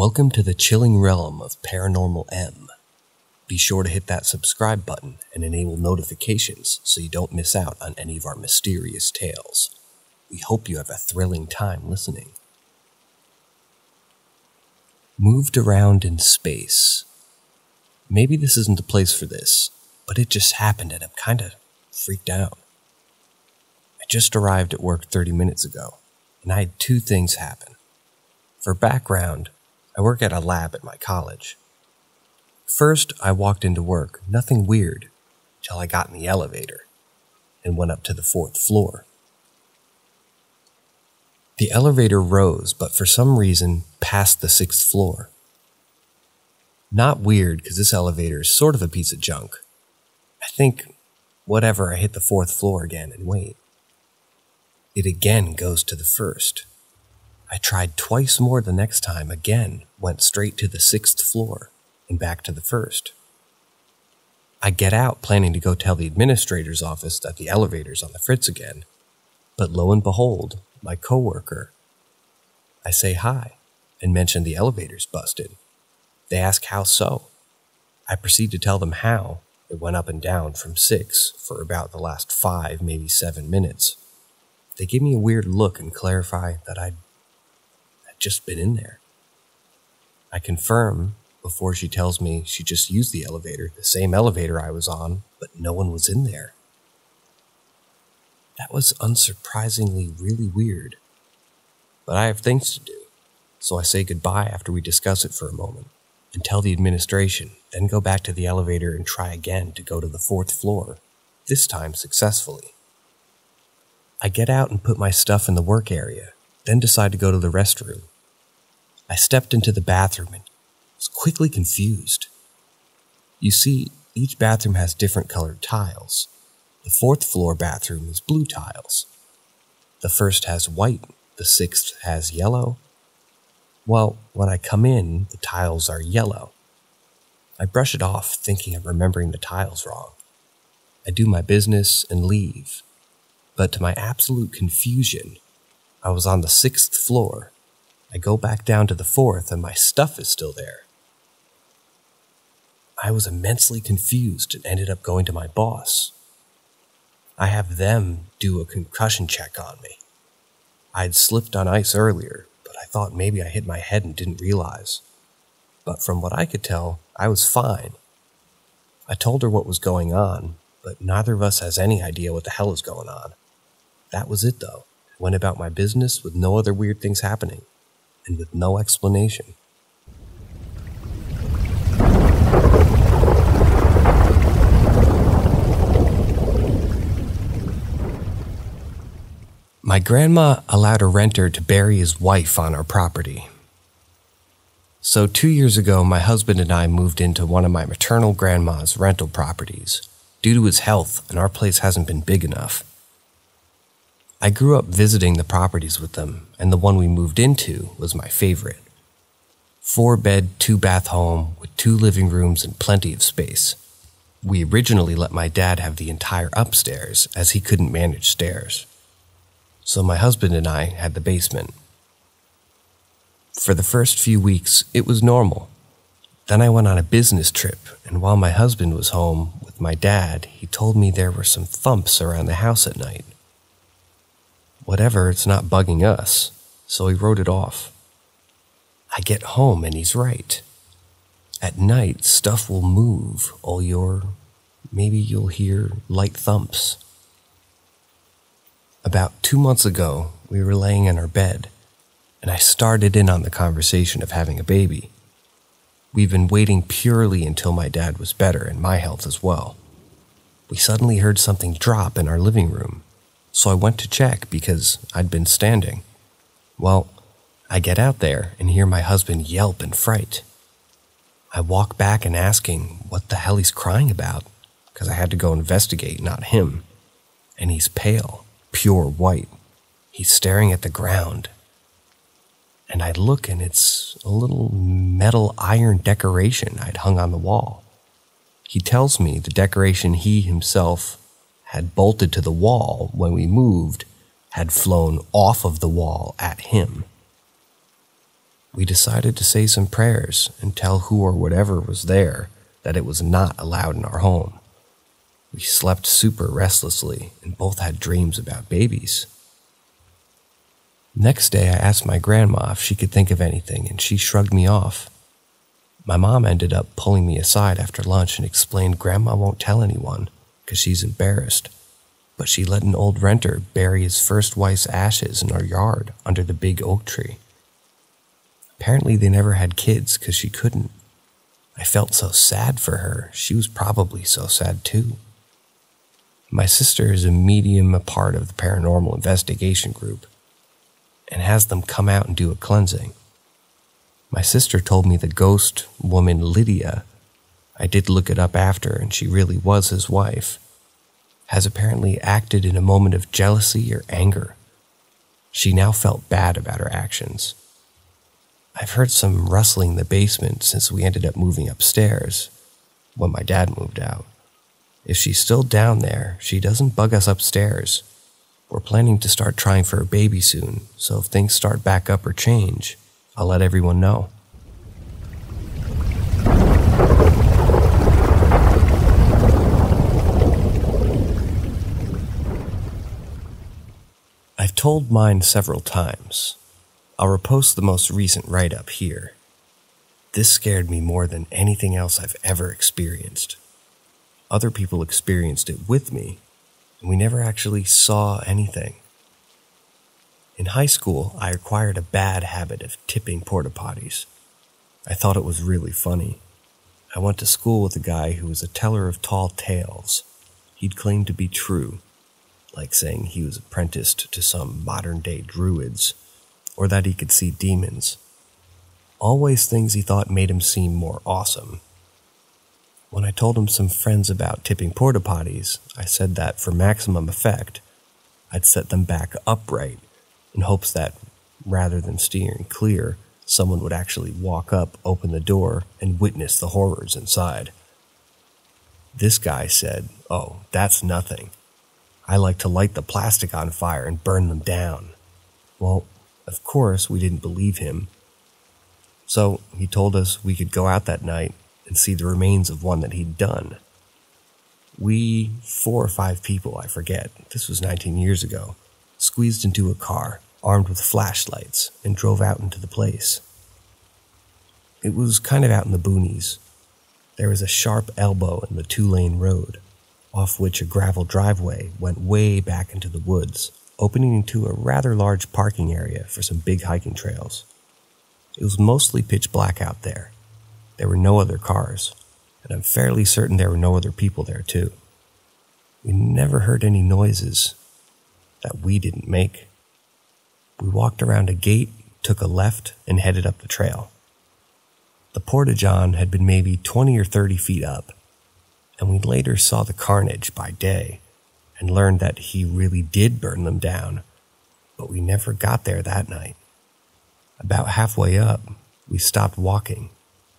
Welcome to the chilling realm of Paranormal M. Be sure to hit that subscribe button and enable notifications so you don't miss out on any of our mysterious tales. We hope you have a thrilling time listening. Moved around in space. Maybe this isn't the place for this, but it just happened and I'm kinda freaked out. I just arrived at work 30 minutes ago, and I had two things happen. For background, I work at a lab at my college. First, I walked into work, nothing weird, till I got in the elevator and went up to the 4th floor. The elevator rose, but for some reason, passed the 6th floor. Not weird, because this elevator is sort of a piece of junk. I think, whatever, I hit the 4th floor again and wait. It again goes to the 1st. I tried twice more the next time, again, went straight to the 6th floor and back to the 1st. I get out planning to go tell the administrator's office that the elevator's on the fritz again, but lo and behold, my coworker. I say hi and mention the elevator's busted. They ask how so. I proceed to tell them how it went up and down from 6 for about the last 5, maybe 7 minutes. They give me a weird look and clarify that I'd just been in there. I confirm before she tells me she just used the elevator, the same elevator I was on, but no one was in there. That was unsurprisingly really weird. But I have things to do, so I say goodbye after we discuss it for a moment and tell the administration, then go back to the elevator and try again to go to the 4th floor, this time successfully. I get out and put my stuff in the work area, then decide to go to the restroom. I stepped into the bathroom and was quickly confused. You see, each bathroom has different colored tiles. The 4th floor bathroom is blue tiles. The 1st has white, the 6th has yellow. Well, when I come in, the tiles are yellow. I brush it off, thinking I'm remembering the tiles wrong. I do my business and leave. But to my absolute confusion, I was on the 6th floor. I go back down to the 4th and my stuff is still there. I was immensely confused and ended up going to my boss. I have them do a concussion check on me. I'd slipped on ice earlier, but I thought maybe I hit my head and didn't realize. But from what I could tell, I was fine. I told her what was going on, but neither of us has any idea what the hell is going on. That was it though. I went about my business with no other weird things happening, and with no explanation. My grandma allowed a renter to bury his wife on our property. So 2 years ago, my husband and I moved into one of my maternal grandma's rental properties due to his health, and our place hasn't been big enough. I grew up visiting the properties with them, and the one we moved into was my favorite. 4-bed, 2-bath home with 2 living rooms and plenty of space. We originally let my dad have the entire upstairs as he couldn't manage stairs. So my husband and I had the basement. For the first few weeks, it was normal. Then I went on a business trip, and while my husband was home with my dad, he told me there were some thumps around the house at night. Whatever, it's not bugging us, so he wrote it off. I get home and he's right. At night, stuff will move, maybe you'll hear light thumps. About 2 months ago, we were laying in our bed, and I started in on the conversation of having a baby. We've been waiting purely until my dad was better and my health as well. We suddenly heard something drop in our living room. So I went to check because I'd been standing. Well, I get out there and hear my husband yelp in fright. I walk back and ask him what the hell he's crying about, because I had to go investigate, not him. And he's pale, pure white. He's staring at the ground. And I look and it's a little metal iron decoration I'd hung on the wall. He tells me the decoration he himself had bolted to the wall when we moved had flown off of the wall at him. We decided to say some prayers and tell who or whatever was there that it was not allowed in our home. We slept super restlessly and both had dreams about babies. Next day, I asked my grandma if she could think of anything, and she shrugged me off. My mom ended up pulling me aside after lunch and explained Grandma won't tell anyone because she's embarrassed, but she let an old renter bury his first wife's ashes in our yard under the big oak tree. Apparently they never had kids because she couldn't. I felt so sad for her. She was probably so sad too. My sister is a medium, a part of the paranormal investigation group, and has them come out and do a cleansing. My sister told me the ghost woman Lydia, I did look it up after and she really was his wife, has apparently acted in a moment of jealousy or anger. She now felt bad about her actions. I've heard some rustling in the basement since we ended up moving upstairs when my dad moved out. If she's still down there, she doesn't bug us upstairs. We're planning to start trying for a baby soon, so if things start back up or change, I'll let everyone know. I've told mine several times. I'll repost the most recent write-up here. This scared me more than anything else I've ever experienced. Other people experienced it with me, and we never actually saw anything. In high school, I acquired a bad habit of tipping porta potties. I thought it was really funny. I went to school with a guy who was a teller of tall tales. He'd claimed to be true, like saying he was apprenticed to some modern-day druids, or that he could see demons. Always things he thought made him seem more awesome. When I told him some friends about tipping porta potties, I said that for maximum effect, I'd set them back upright in hopes that, rather than steering clear, someone would actually walk up, open the door, and witness the horrors inside. This guy said, "Oh, that's nothing. I like to light the plastic on fire and burn them down." Well, of course, we didn't believe him. So he told us we could go out that night and see the remains of one that he'd done. We, 4 or 5 people, I forget, this was 19 years ago, squeezed into a car, armed with flashlights, and drove out into the place. It was kind of out in the boonies. There was a sharp elbow in the 2-lane road, off which a gravel driveway went way back into the woods, opening into a rather large parking area for some big hiking trails. It was mostly pitch black out there. There were no other cars, and I'm fairly certain there were no other people there too. We never heard any noises that we didn't make. We walked around a gate, took a left, and headed up the trail. The porta-john had been maybe 20 or 30 feet up, and we later saw the carnage by day and learned that he really did burn them down, but we never got there that night. About halfway up, we stopped walking.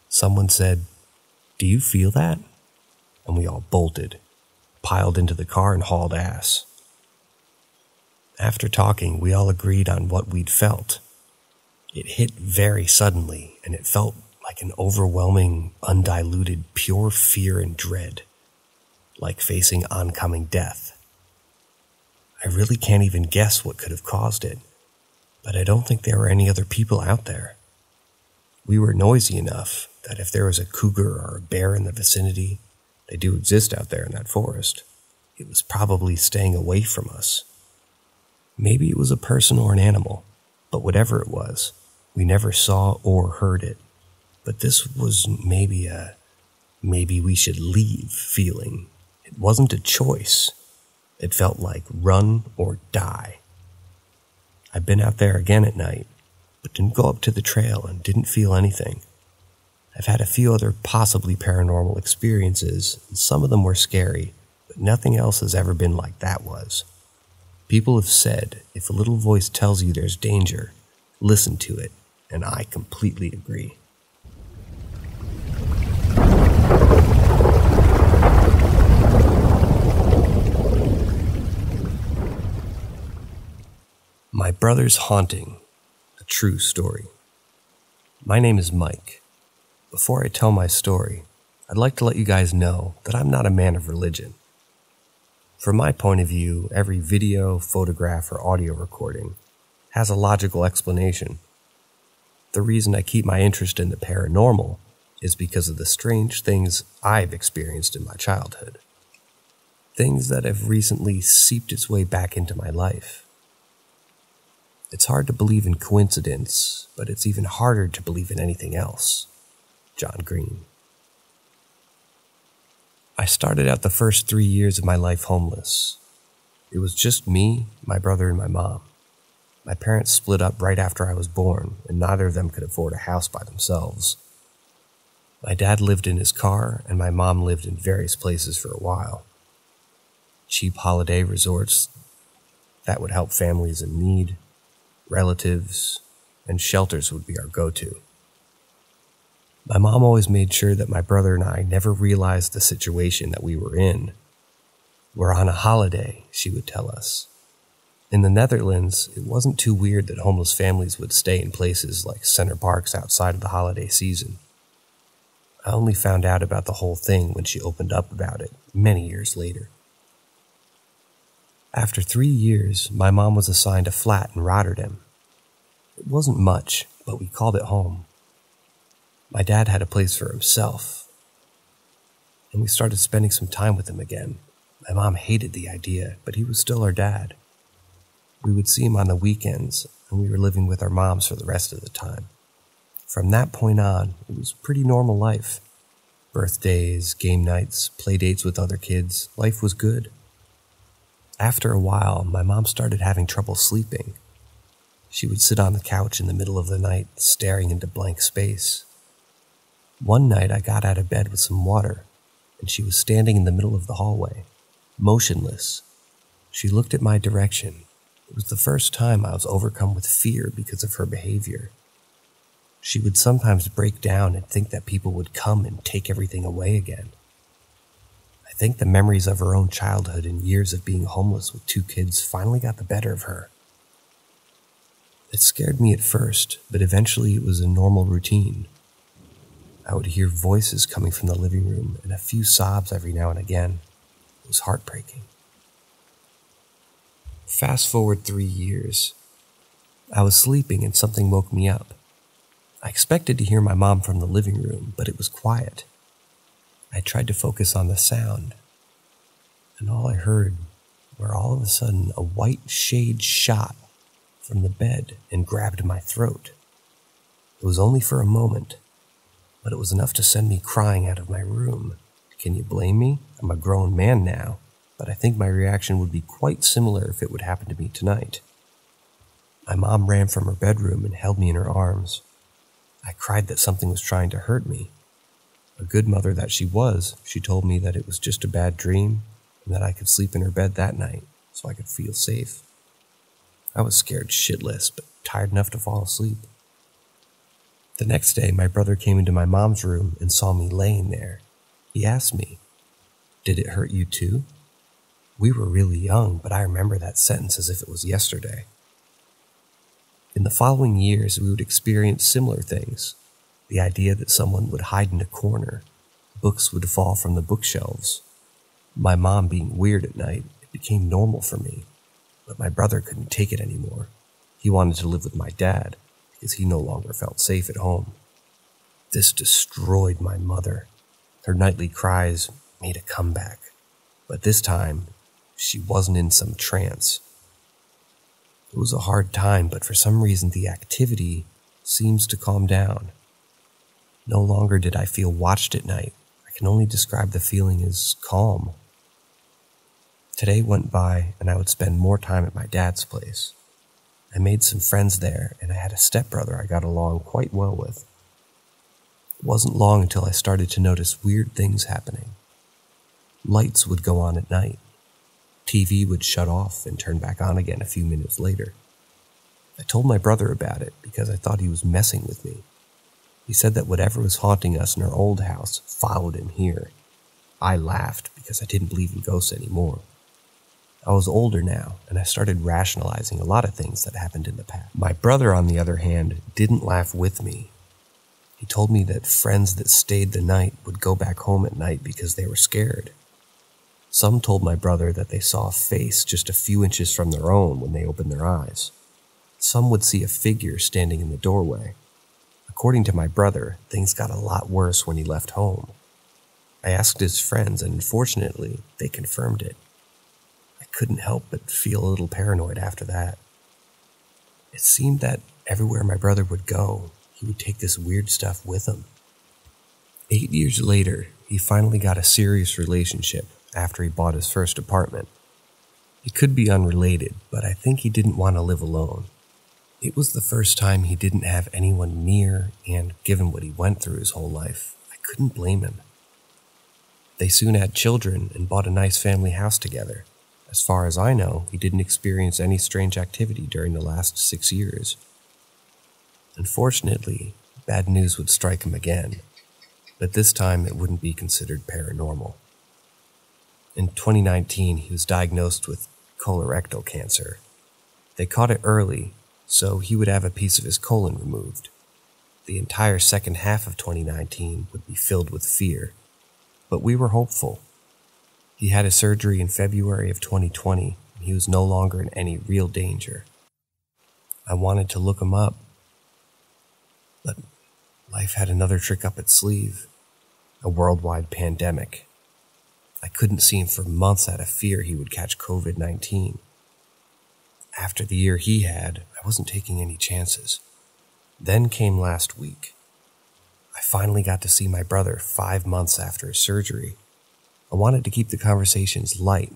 Someone said, "Do you feel that?" And we all bolted, piled into the car, and hauled ass. After talking, we all agreed on what we'd felt. It hit very suddenly, and it felt like an overwhelming, undiluted, pure fear and dread, like facing oncoming death. I really can't even guess what could have caused it, but I don't think there were any other people out there. We were noisy enough that if there was a cougar or a bear in the vicinity, they do exist out there in that forest, it was probably staying away from us. Maybe it was a person or an animal, but whatever it was, we never saw or heard it. But this was maybe we should leave feeling. It wasn't a choice. It felt like run or die. I've been out there again at night, but didn't go up to the trail and didn't feel anything. I've had a few other possibly paranormal experiences, and some of them were scary, but nothing else has ever been like that was. People have said, if a little voice tells you there's danger, listen to it, and I completely agree. My brother's haunting, a true story. My name is Mike. Before I tell my story, I'd like to let you guys know that I'm not a man of religion. From my point of view, every video, photograph, or audio recording has a logical explanation. The reason I keep my interest in the paranormal is because of the strange things I've experienced in my childhood. Things that have recently seeped its way back into my life. It's hard to believe in coincidence, but it's even harder to believe in anything else. John Green. I started out the first 3 years of my life homeless. It was just me, my brother, and my mom. My parents split up right after I was born, and neither of them could afford a house by themselves. My dad lived in his car, and my mom lived in various places for a while. Cheap holiday resorts that would help families in need, relatives, and shelters would be our go-to. My mom always made sure that my brother and I never realized the situation that we were in. "We're on a holiday," she would tell us. In the Netherlands, it wasn't too weird that homeless families would stay in places like center parks outside of the holiday season. I only found out about the whole thing when she opened up about it many years later. After 3 years, my mom was assigned a flat in Rotterdam. It wasn't much, but we called it home. My dad had a place for himself, and we started spending some time with him again. My mom hated the idea, but he was still our dad. We would see him on the weekends, and we were living with our moms for the rest of the time. From that point on, it was a pretty normal life. Birthdays, game nights, play dates with other kids, life was good. After a while, my mom started having trouble sleeping. She would sit on the couch in the middle of the night, staring into blank space. One night, I got out of bed with some water, and she was standing in the middle of the hallway, motionless. She looked at my direction. It was the first time I was overcome with fear because of her behavior. She would sometimes break down and think that people would come and take everything away again. I think the memories of her own childhood and years of being homeless with 2 kids finally got the better of her. It scared me at first, but eventually it was a normal routine. I would hear voices coming from the living room and a few sobs every now and again. It was heartbreaking. Fast forward 3 years. I was sleeping and something woke me up. I expected to hear my mom from the living room, but it was quiet. I tried to focus on the sound, and all I heard were all of a sudden a white shade shot from the bed and grabbed my throat. It was only for a moment, but it was enough to send me crying out of my room. Can you blame me? I'm a grown man now, but I think my reaction would be quite similar if it would happen to me tonight. My mom ran from her bedroom and held me in her arms. I cried that something was trying to hurt me. A good mother that she was, she told me that it was just a bad dream and that I could sleep in her bed that night so I could feel safe. I was scared shitless, but tired enough to fall asleep. The next day, my brother came into my mom's room and saw me laying there. He asked me, "Did it hurt you too?" We were really young, but I remember that sentence as if it was yesterday. In the following years, we would experience similar things. The idea that someone would hide in a corner, books would fall from the bookshelves. My mom being weird at night, it became normal for me. But my brother couldn't take it anymore. He wanted to live with my dad because he no longer felt safe at home. This destroyed my mother. Her nightly cries made a comeback. But this time, she wasn't in some trance. It was a hard time, but for some reason the activity seems to calm down. No longer did I feel watched at night. I can only describe the feeling as calm. Today went by, and I would spend more time at my dad's place. I made some friends there, and I had a stepbrother I got along quite well with. It wasn't long until I started to notice weird things happening. Lights would go on at night. TV would shut off and turn back on again a few minutes later. I told my brother about it because I thought he was messing with me. He said that whatever was haunting us in our old house followed him here. I laughed because I didn't believe in ghosts anymore. I was older now, and I started rationalizing a lot of things that happened in the past. My brother, on the other hand, didn't laugh with me. He told me that friends that stayed the night would go back home at night because they were scared. Some told my brother that they saw a face just a few inches from their own when they opened their eyes. Some would see a figure standing in the doorway. According to my brother, things got a lot worse when he left home. I asked his friends, and unfortunately, they confirmed it. I couldn't help but feel a little paranoid after that. It seemed that everywhere my brother would go, he would take this weird stuff with him. 8 years later, he finally got a serious relationship after he bought his first apartment. It could be unrelated, but I think he didn't want to live alone. It was the first time he didn't have anyone near, and given what he went through his whole life, I couldn't blame him. They soon had children and bought a nice family house together. As far as I know, he didn't experience any strange activity during the last 6 years. Unfortunately, bad news would strike him again, but this time it wouldn't be considered paranormal. In 2019, he was diagnosed with colorectal cancer. They caught it early, so he would have a piece of his colon removed. The entire second half of 2019 would be filled with fear, but we were hopeful. He had his surgery in February of 2020, and he was no longer in any real danger. I wanted to look him up, but life had another trick up its sleeve, a worldwide pandemic. I couldn't see him for months out of fear he would catch COVID-19. After the year he had, I wasn't taking any chances. Then came last week. I finally got to see my brother 5 months after his surgery. I wanted to keep the conversations light,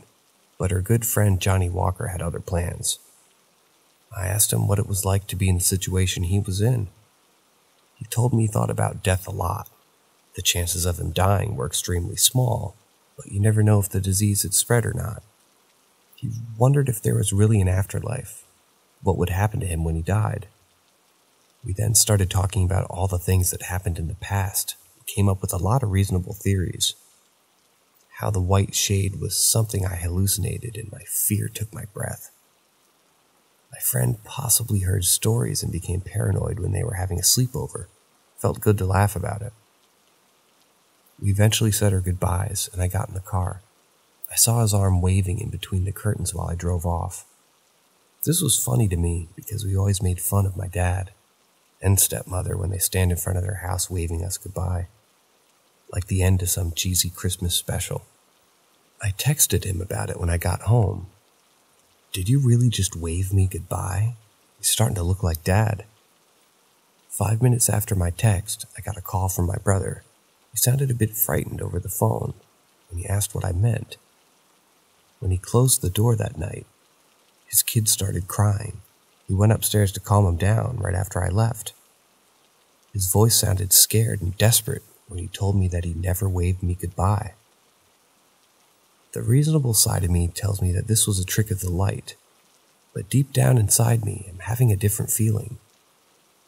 but our good friend Johnny Walker had other plans. I asked him what it was like to be in the situation he was in. He told me he thought about death a lot. The chances of him dying were extremely small, but you never know if the disease had spread or not. He wondered if there was really an afterlife, what would happen to him when he died. We then started talking about all the things that happened in the past and came up with a lot of reasonable theories. How the white shade was something I hallucinated and my fear took my breath. My friend possibly heard stories and became paranoid when they were having a sleepover. Felt good to laugh about it. We eventually said our goodbyes and I got in the car. I saw his arm waving in between the curtains while I drove off. This was funny to me because we always made fun of my dad and stepmother when they stand in front of their house waving us goodbye, like the end of some cheesy Christmas special. I texted him about it when I got home. Did you really just wave me goodbye? He's starting to look like Dad. 5 minutes after my text, I got a call from my brother. He sounded a bit frightened over the phone when he asked what I meant. When he closed the door that night, his kid started crying. He went upstairs to calm him down right after I left. His voice sounded scared and desperate when he told me that he never waved me goodbye. The reasonable side of me tells me that this was a trick of the light, but deep down inside me, I'm having a different feeling.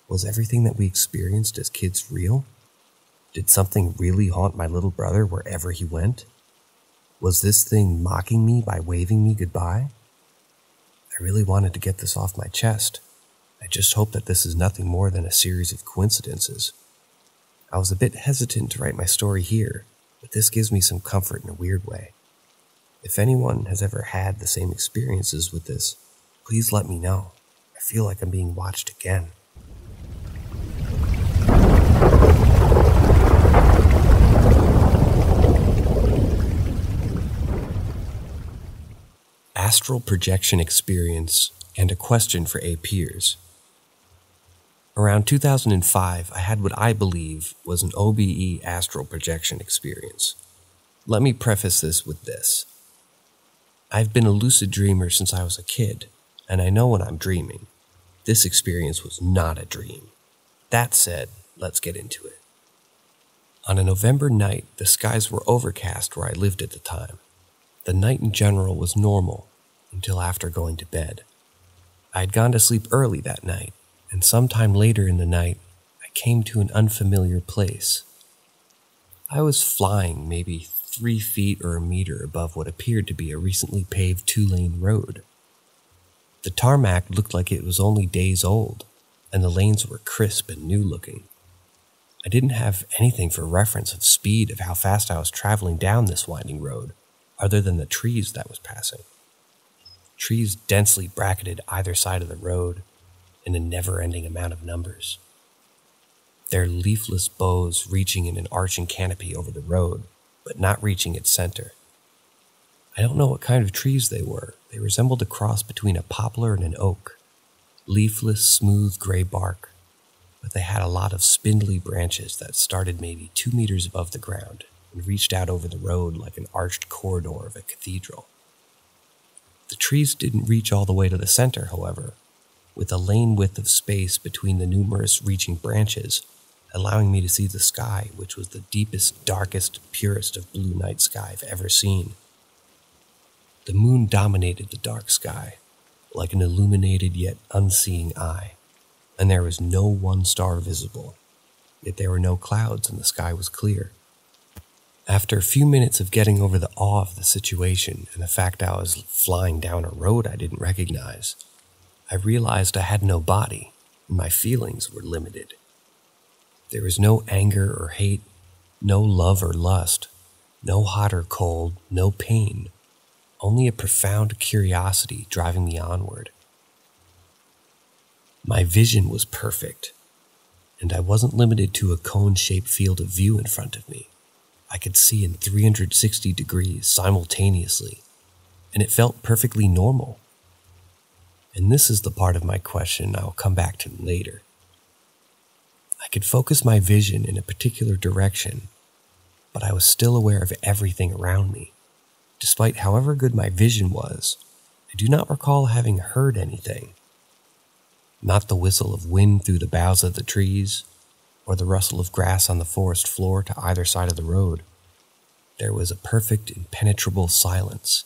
Was everything that we experienced as kids real? Did something really haunt my little brother wherever he went? Was this thing mocking me by waving me goodbye? I really wanted to get this off my chest. I just hope that this is nothing more than a series of coincidences. I was a bit hesitant to write my story here, but this gives me some comfort in a weird way. If anyone has ever had the same experiences with this, please let me know. I feel like I'm being watched again. Astral projection experience and a question for A peers. Around 2005, I had what I believe was an OBE astral projection experience. Let me preface this with this. I've been a lucid dreamer since I was a kid, and I know when I'm dreaming. This experience was not a dream. That said, let's get into it. On a November night, the skies were overcast where I lived at the time. The night in general was normal until after going to bed. I had gone to sleep early that night, and sometime later in the night, I came to an unfamiliar place. I was flying maybe 3 feet or a meter above what appeared to be a recently paved 2-lane road. The tarmac looked like it was only days old, and the lanes were crisp and new looking. I didn't have anything for reference of speed of how fast I was traveling down this winding road, other than the trees that was passing. Trees densely bracketed either side of the road in a never-ending amount of numbers. Their leafless boughs reaching in an arching canopy over the road, but not reaching its center. I don't know what kind of trees they were. They resembled a cross between a poplar and an oak. Leafless, smooth gray bark, but they had a lot of spindly branches that started maybe 2 meters above the ground and reached out over the road like an arched corridor of a cathedral. The trees didn't reach all the way to the center, however, with a lane width of space between the numerous reaching branches, allowing me to see the sky, which was the deepest, darkest, purest of blue night sky I've ever seen. The moon dominated the dark sky, like an illuminated yet unseeing eye, and there was no one star visible, yet there were no clouds and the sky was clear. After a few minutes of getting over the awe of the situation and the fact I was flying down a road I didn't recognize, I realized I had no body and my feelings were limited. There was no anger or hate, no love or lust, no hot or cold, no pain, only a profound curiosity driving me onward. My vision was perfect, and I wasn't limited to a cone-shaped field of view in front of me. I could see in 360 degrees simultaneously, and it felt perfectly normal. And this is the part of my question I'll come back to later. I could focus my vision in a particular direction, but I was still aware of everything around me. Despite however good my vision was, I do not recall having heard anything. Not the whistle of wind through the boughs of the trees, or the rustle of grass on the forest floor to either side of the road. There was a perfect, impenetrable silence.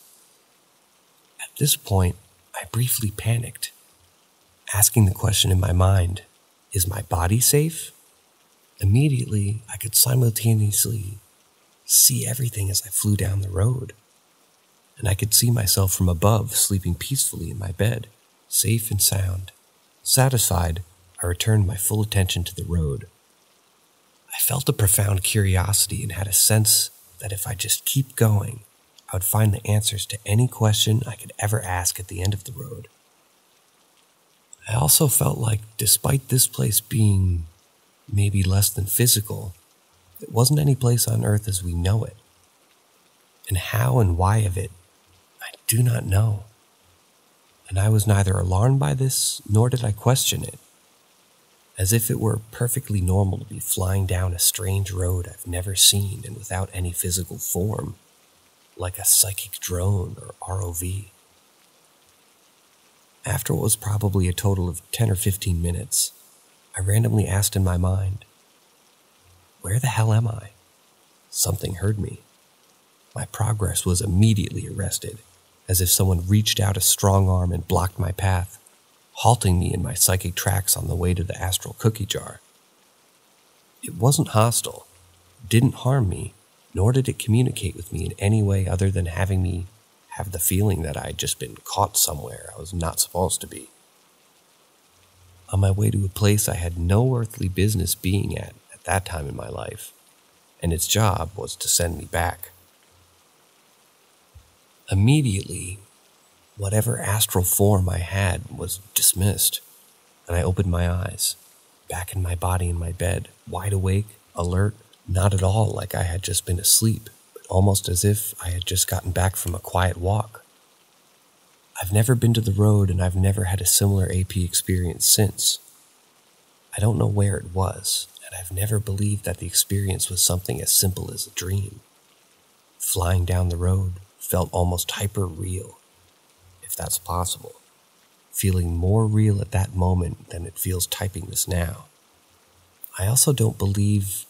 At this point, I briefly panicked, asking the question in my mind, is my body safe? Immediately, I could simultaneously see everything as I flew down the road, and I could see myself from above sleeping peacefully in my bed, safe and sound. Satisfied, I returned my full attention to the road. I felt a profound curiosity and had a sense that if I just keep going, I would find the answers to any question I could ever ask at the end of the road. I also felt like, despite this place being maybe less than physical, it wasn't any place on Earth as we know it. And how and why of it, I do not know. And I was neither alarmed by this, nor did I question it. As if it were perfectly normal to be flying down a strange road I've never seen and without any physical form, like a psychic drone or ROV. After what was probably a total of 10 or 15 minutes, I randomly asked in my mind, where the hell am I? Something heard me. My progress was immediately arrested, as if someone reached out a strong arm and blocked my path, halting me in my psychic tracks on the way to the astral cookie jar. It wasn't hostile, didn't harm me, nor did it communicate with me in any way other than having me have the feeling that I had just been caught somewhere I was not supposed to be. On my way to a place I had no earthly business being at that time in my life, and its job was to send me back. Immediately, whatever astral form I had was dismissed, and I opened my eyes, back in my body in my bed, wide awake, alert, not at all like I had just been asleep, but almost as if I had just gotten back from a quiet walk. I've never been to the road, and I've never had a similar AP experience since. I don't know where it was, and I've never believed that the experience was something as simple as a dream. Flying down the road felt almost hyper-real, if that's possible, feeling more real at that moment than it feels typing this now. I also don't believe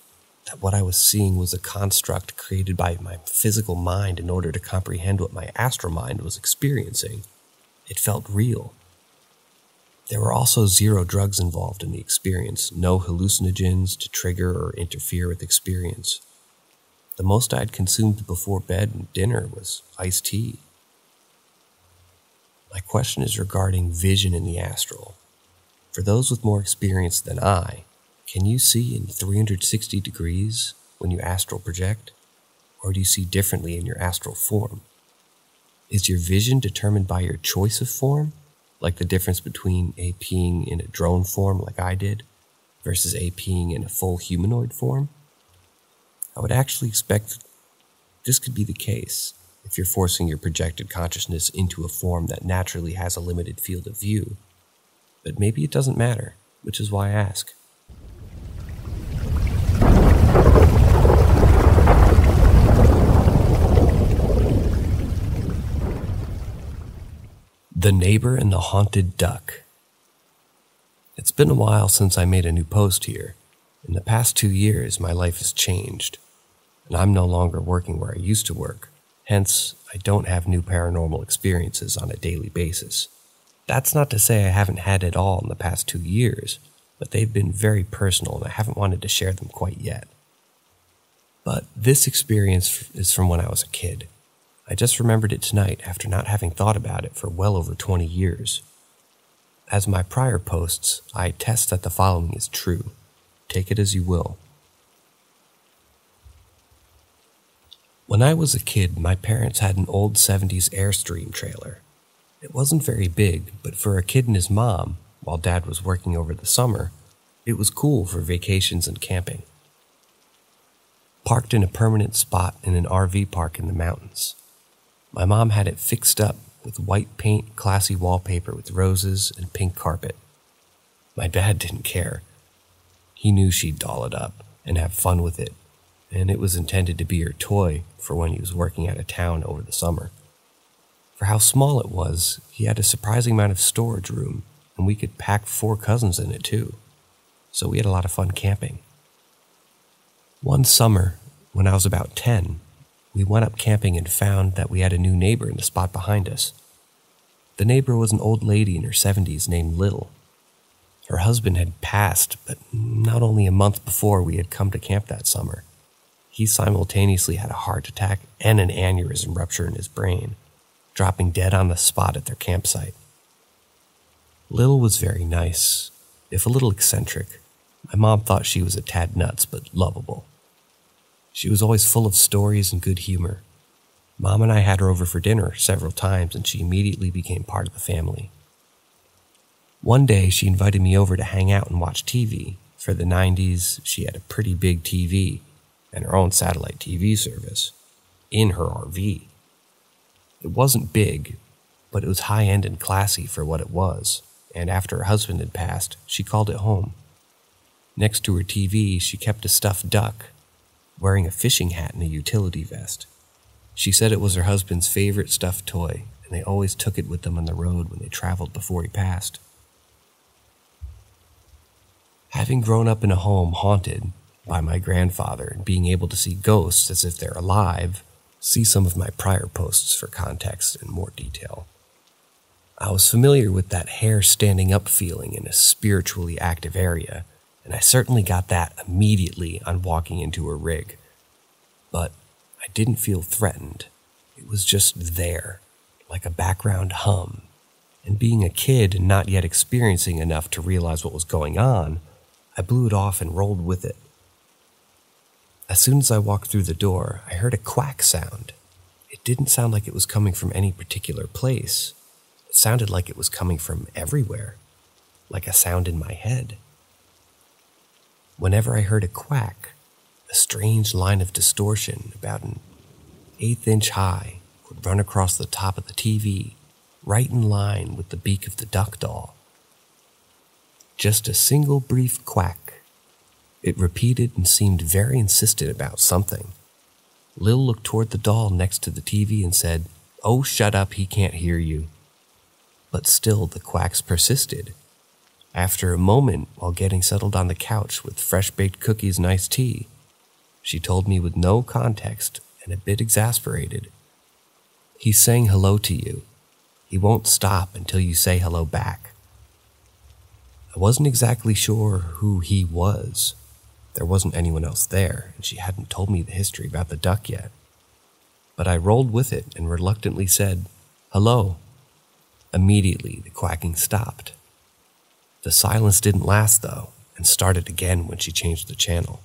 that what I was seeing was a construct created by my physical mind in order to comprehend what my astral mind was experiencing. It felt real. There were also 0 drugs involved in the experience, no hallucinogens to trigger or interfere with experience. The most I had consumed before bed and dinner was iced tea. My question is regarding vision in the astral. For those with more experience than I, Can you see in 360 degrees when you astral project? Or do you see differently in your astral form? Is your vision determined by your choice of form, like the difference between APing in a drone form like I did, versus APing in a full humanoid form? I would actually expect this could be the case if you're forcing your projected consciousness into a form that naturally has a limited field of view. But maybe it doesn't matter, which is why I ask. The Neighbor and the Haunted Duck. It's been a while since I made a new post here. In the past 2 years, my life has changed, and I'm no longer working where I used to work. Hence, I don't have new paranormal experiences on a daily basis. That's not to say I haven't had it all in the past 2 years, but they've been very personal and I haven't wanted to share them quite yet. But this experience is from when I was a kid. I just remembered it tonight after not having thought about it for well over 20 years. As my prior posts, I attest that the following is true. Take it as you will. When I was a kid, my parents had an old 70s Airstream trailer. It wasn't very big, but for a kid and his mom, while Dad was working over the summer, it was cool for vacations and camping. Parked in a permanent spot in an RV park in the mountains. My mom had it fixed up with white paint, classy wallpaper with roses and pink carpet. My dad didn't care. He knew she'd doll it up and have fun with it, and it was intended to be her toy for when he was working out of town over the summer. For how small it was, he had a surprising amount of storage room, and we could pack 4 cousins in it too. So we had a lot of fun camping. One summer, when I was about 10, we went up camping and found that we had a new neighbor in the spot behind us. The neighbor was an old lady in her 70s named Little. Her husband had passed, but not only a month before we had come to camp that summer. He simultaneously had a heart attack and an aneurysm rupture in his brain, dropping dead on the spot at their campsite. Lil was very nice, if a little eccentric. My mom thought she was a tad nuts, but lovable. She was always full of stories and good humor. Mom and I had her over for dinner several times, and she immediately became part of the family. One day, she invited me over to hang out and watch TV. For the 90s, she had a pretty big TV and her own satellite TV service in her RV. It wasn't big, but it was high-end and classy for what it was, and after her husband had passed, she called it home. Next to her TV, she kept a stuffed duck, wearing a fishing hat and a utility vest. She said it was her husband's favorite stuffed toy, and they always took it with them on the road when they traveled before he passed. Having grown up in a home haunted by my grandfather and being able to see ghosts as if they're alive, see some of my prior posts for context and more detail. I was familiar with that hair standing up feeling in a spiritually active area, and I certainly got that immediately on walking into a rig. But I didn't feel threatened. It was just there, like a background hum. And being a kid and not yet experiencing enough to realize what was going on, I blew it off and rolled with it. As soon as I walked through the door, I heard a quack sound. It didn't sound like it was coming from any particular place. It sounded like it was coming from everywhere, like a sound in my head. Whenever I heard a quack, a strange line of distortion about an 1/8 inch high would run across the top of the TV, right in line with the beak of the duck doll. Just a single brief quack. It repeated and seemed very insistent about something. Lil looked toward the doll next to the TV and said, "Oh, shut up, he can't hear you." But still the quacks persisted. After a moment, while getting settled on the couch with fresh-baked cookies and iced tea, she told me with no context and a bit exasperated, "He's saying hello to you. He won't stop until you say hello back." I wasn't exactly sure who he was. There wasn't anyone else there, and she hadn't told me the history about the duck yet. But I rolled with it and reluctantly said, "Hello." Immediately, the quacking stopped. The silence didn't last, though. and started again when she changed the channel,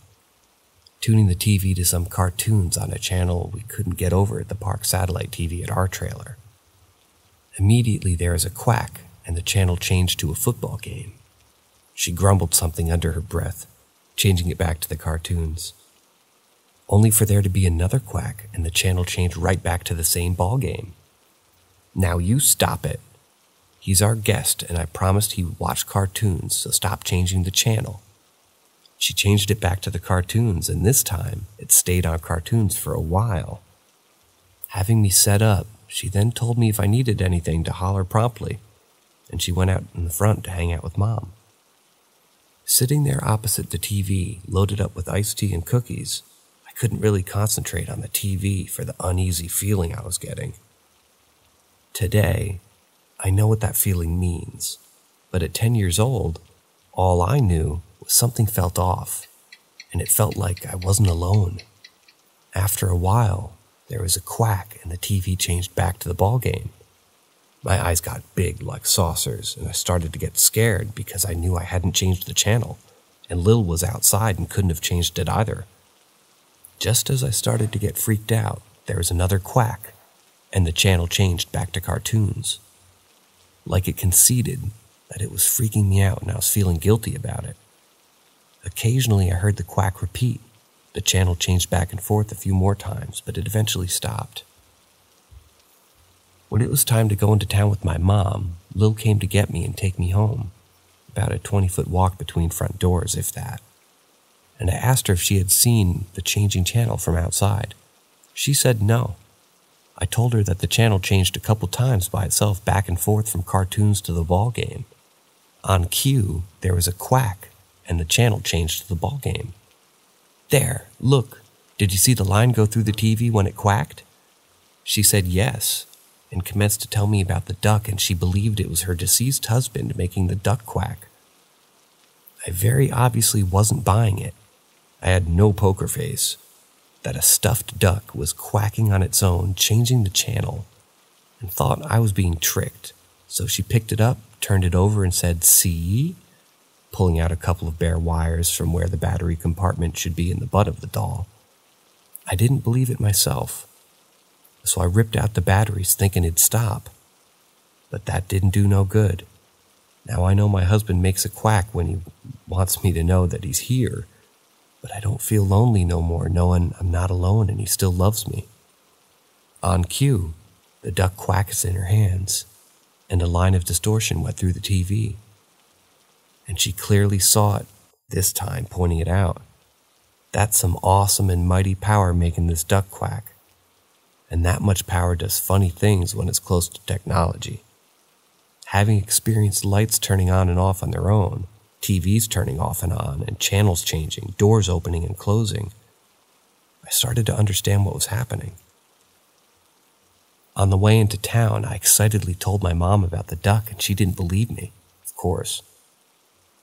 tuning the TV to some cartoons on a channel we couldn't get over at the park satellite TV at our trailer. Immediately there was a quack, and the channel changed to a football game. She grumbled something under her breath, changing it back to the cartoons, only for there to be another quack, and the channel changed right back to the same ball game. "Now you stop it. He's our guest, and I promised he would watch cartoons, so stop changing the channel." She changed it back to the cartoons, and this time it stayed on cartoons for a while. Having me set up, she then told me if I needed anything to holler promptly, and she went out in the front to hang out with Mom. Sitting there opposite the TV, loaded up with iced tea and cookies, I couldn't really concentrate on the TV for the uneasy feeling I was getting. Today, I know what that feeling means, but at 10 years old, all I knew was something felt off, and it felt like I wasn't alone. After a while, there was a quack and the TV changed back to the ball game. My eyes got big like saucers, and I started to get scared because I knew I hadn't changed the channel, and Lil was outside and couldn't have changed it either. Just as I started to get freaked out, there was another quack, and the channel changed back to cartoons. Like it conceded that it was freaking me out and I was feeling guilty about it. Occasionally I heard the quack repeat. The channel changed back and forth a few more times, but it eventually stopped. When it was time to go into town with my mom, Lil came to get me and take me home, about a 20-foot walk between front doors, if that. And I asked her if she had seen the changing channel from outside. She said no. I told her that the channel changed a couple times by itself back and forth from cartoons to the ball game. On cue, there was a quack, and the channel changed to the ball game. "There, look, did you see the line go through the TV when it quacked?" She said yes, and commenced to tell me about the duck, and she believed it was her deceased husband making the duck quack. I very obviously wasn't buying it. I had no poker face. That a stuffed duck was quacking on its own, changing the channel, and thought I was being tricked. So she picked it up, turned it over, and said, "See?" pulling out a couple of bare wires from where the battery compartment should be in the butt of the doll. I didn't believe it myself, so I ripped out the batteries thinking it'd stop. But that didn't do no good. Now I know my husband makes a quack when he wants me to know that he's here, but I don't feel lonely no more knowing I'm not alone and he still loves me. On cue, the duck quacks in her hands, and a line of distortion went through the TV. And she clearly saw it, this time pointing it out. That's some awesome and mighty power making this duck quack. And that much power does funny things when it's close to technology. Having experienced lights turning on and off on their own, TVs turning off and on, and channels changing, doors opening and closing, I started to understand what was happening. On the way into town, I excitedly told my mom about the duck, and she didn't believe me, of course.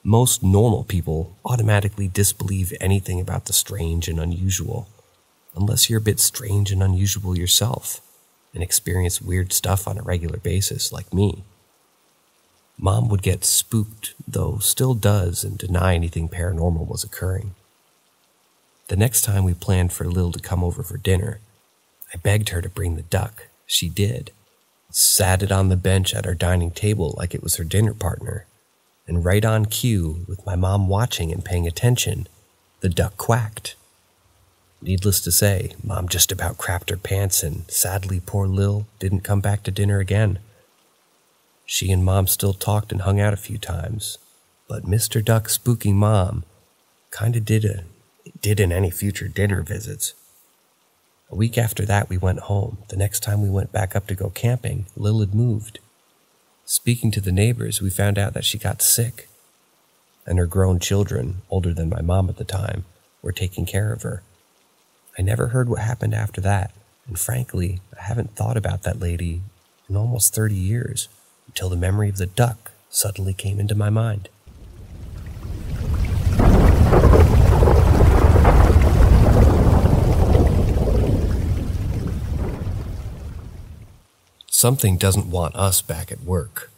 Most normal people automatically disbelieve anything about the strange and unusual, unless you're a bit strange and unusual yourself, and experience weird stuff on a regular basis like me. Mom would get spooked, though still does, and deny anything paranormal was occurring. The next time we planned for Lil to come over for dinner, I begged her to bring the duck. She did. Sat it on the bench at our dining table like it was her dinner partner, and right on cue, with my mom watching and paying attention, the duck quacked. Needless to say, Mom just about crapped her pants, and sadly poor Lil didn't come back to dinner again. She and Mom still talked and hung out a few times, but Mr. Duck spooking Mom kinda did in any future dinner visits. A week after that, we went home. The next time we went back up to go camping, Lil had moved. Speaking to the neighbors, we found out that she got sick, and her grown children, older than my mom at the time, were taking care of her. I never heard what happened after that, and frankly, I haven't thought about that lady in almost 30 years, until the memory of the duck suddenly came into my mind. Something doesn't want us back at work.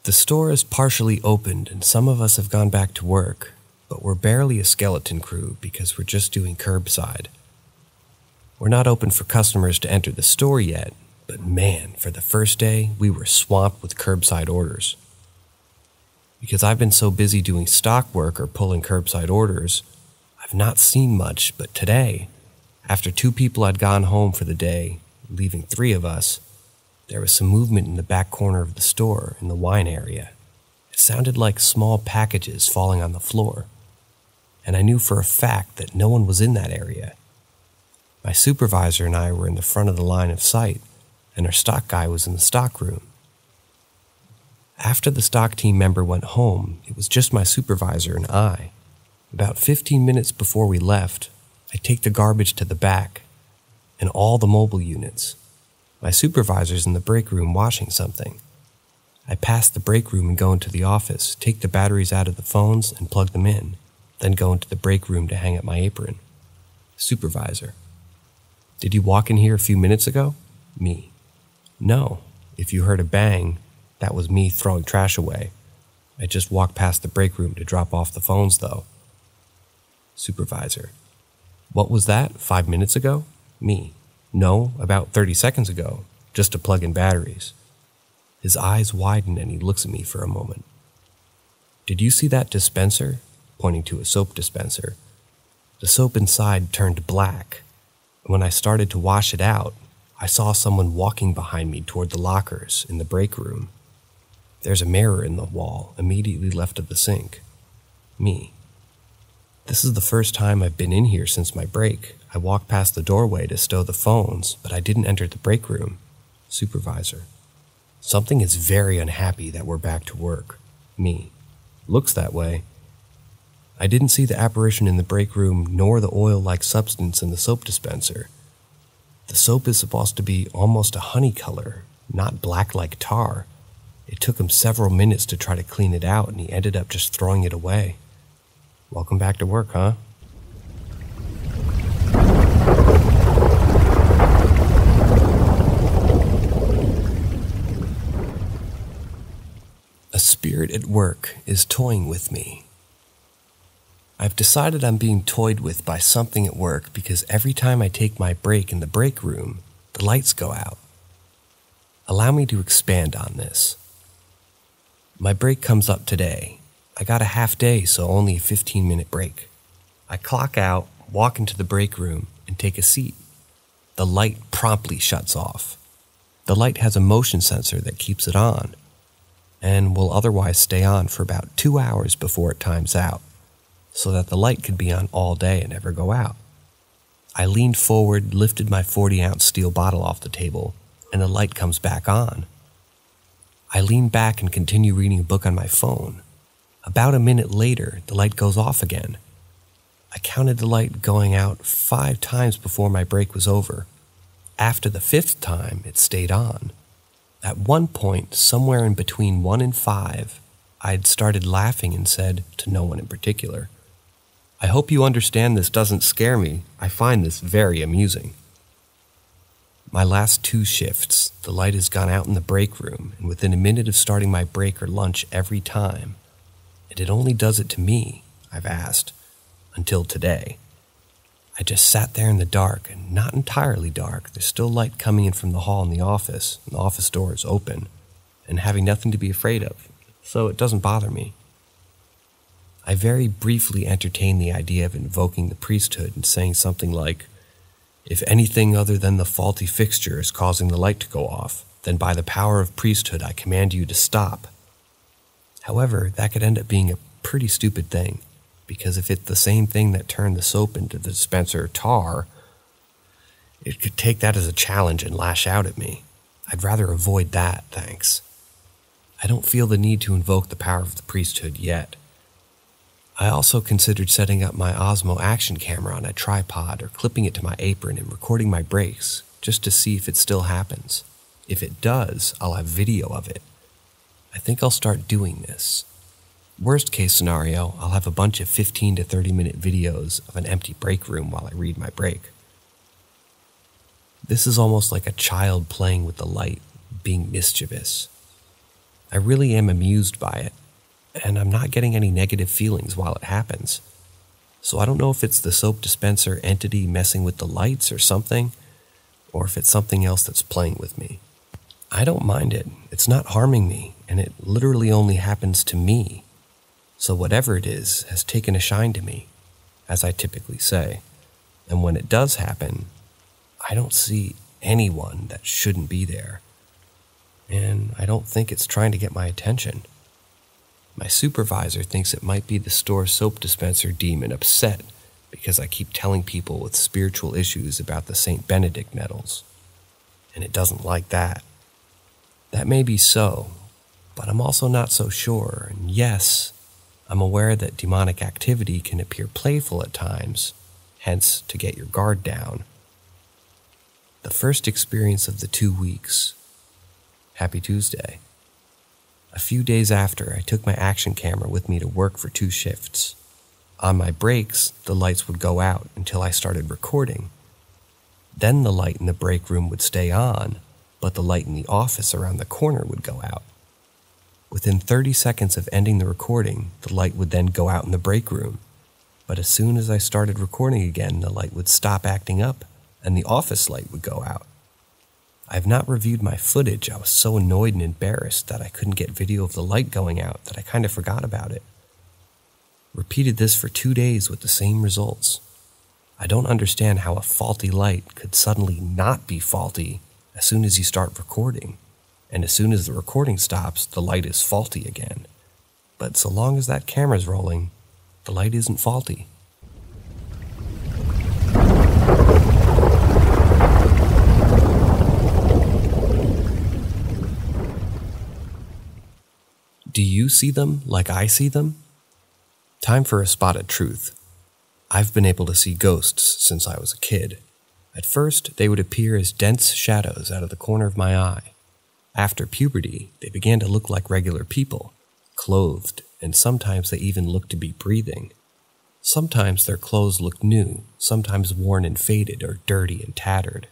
The store is partially opened and some of us have gone back to work, but we're barely a skeleton crew because we're just doing curbside. We're not open for customers to enter the store yet, but man, for the first day, we were swamped with curbside orders. Because I've been so busy doing stock work or pulling curbside orders, I've not seen much, but today, after 2 people had gone home for the day, leaving 3 of us, there was some movement in the back corner of the store in the wine area. It sounded like small packages falling on the floor, and I knew for a fact that no one was in that area. My supervisor and I were in the front of the line of sight, and our stock guy was in the stock room. After the stock team member went home, it was just my supervisor and I. About 15 minutes before we left, I take the garbage to the back, and all the mobile units. My supervisor's in the break room washing something. I pass the break room and go into the office, take the batteries out of the phones and plug them in, then go into the break room to hang up my apron. Supervisor: "Did you walk in here a few minutes ago?" Me: "No. If you heard a bang, that was me throwing trash away. I just walked past the break room to drop off the phones, though." Supervisor: "What was that, 5 minutes ago?" Me: "No, about 30 seconds ago, just to plug in batteries." His eyes widen and he looks at me for a moment. "Did you see that dispenser?" Pointing to a soap dispenser. The soap inside turned black, and when I started to wash it out, I saw someone walking behind me toward the lockers in the break room. There's a mirror in the wall immediately left of the sink. Me: "This is the first time I've been in here since my break. I walked past the doorway to stow the phones, but I didn't enter the break room." Supervisor: "Something is very unhappy that we're back to work." Me: "Looks that way. I didn't see the apparition in the break room nor the oil-like substance in the soap dispenser. The soap is supposed to be almost a honey color, not black like tar. It took him several minutes to try to clean it out and he ended up just throwing it away. Welcome back to work, huh?" A spirit at work is toying with me. I've decided I'm being toyed with by something at work because every time I take my break in the break room, the lights go out. Allow me to expand on this. My break comes up today. I got a half day, so only a 15-minute break. I clock out, walk into the break room, and take a seat. The light promptly shuts off. The light has a motion sensor that keeps it on, and will otherwise stay on for about 2 hours before it times out, so that the light could be on all day and never go out. I leaned forward, lifted my 40-ounce steel bottle off the table, and the light comes back on. I lean back and continue reading a book on my phone. About a minute later, the light goes off again. I counted the light going out 5 times before my break was over. After the 5th time, it stayed on. At one point, somewhere in between 1 and 5, I had started laughing and said, to no one in particular, "I hope you understand this doesn't scare me. I find this very amusing." My last 2 shifts, the light has gone out in the break room, and within a minute of starting my break or lunch every time. And it only does it to me, I've asked, until today. I just sat there in the dark, and not entirely dark. There's still light coming in from the hall in the office, and the office door is open, and having nothing to be afraid of, so it doesn't bother me. I very briefly entertained the idea of invoking the priesthood and saying something like, "If anything other than the faulty fixture is causing the light to go off, then by the power of priesthood I command you to stop." However, that could end up being a pretty stupid thing, because if it's the same thing that turned the soap into the dispenser tar, it could take that as a challenge and lash out at me. I'd rather avoid that, thanks. I don't feel the need to invoke the power of the priesthood yet. I also considered setting up my Osmo action camera on a tripod or clipping it to my apron and recording my breaks, just to see if it still happens. If it does, I'll have video of it. I think I'll start doing this. Worst case scenario, I'll have a bunch of 15 to 30-minute videos of an empty break room while I read my break. This is almost like a child playing with the light, being mischievous. I really am amused by it, and I'm not getting any negative feelings while it happens. So I don't know if it's the soap dispenser entity messing with the lights or something, or if it's something else that's playing with me. I don't mind it. It's not harming me, and it literally only happens to me. So whatever it is has taken a shine to me, as I typically say. And when it does happen, I don't see anyone that shouldn't be there. And I don't think it's trying to get my attention. My supervisor thinks it might be the store soap dispenser demon upset because I keep telling people with spiritual issues about the St. Benedict nettles. And it doesn't like that. That may be so, but I'm also not so sure. And yes, I'm aware that demonic activity can appear playful at times, hence to get your guard down. The first experience of the 2 weeks. Happy Tuesday. A few days after, I took my action camera with me to work for 2 shifts. On my breaks, the lights would go out until I started recording. Then the light in the break room would stay on, but the light in the office around the corner would go out. Within 30 seconds of ending the recording, the light would then go out in the break room. But as soon as I started recording again, the light would stop acting up, and the office light would go out. I have not reviewed my footage. I was so annoyed and embarrassed that I couldn't get video of the light going out that I kind of forgot about it. Repeated this for 2 days with the same results. I don't understand how a faulty light could suddenly not be faulty as soon as you start recording, and as soon as the recording stops, the light is faulty again. But so long as that camera's rolling, the light isn't faulty. Do you see them like I see them? Time for a spot of truth. I've been able to see ghosts since I was a kid. At first, they would appear as dense shadows out of the corner of my eye. After puberty, they began to look like regular people, clothed, and sometimes they even looked to be breathing. Sometimes their clothes looked new, sometimes worn and faded or dirty and tattered.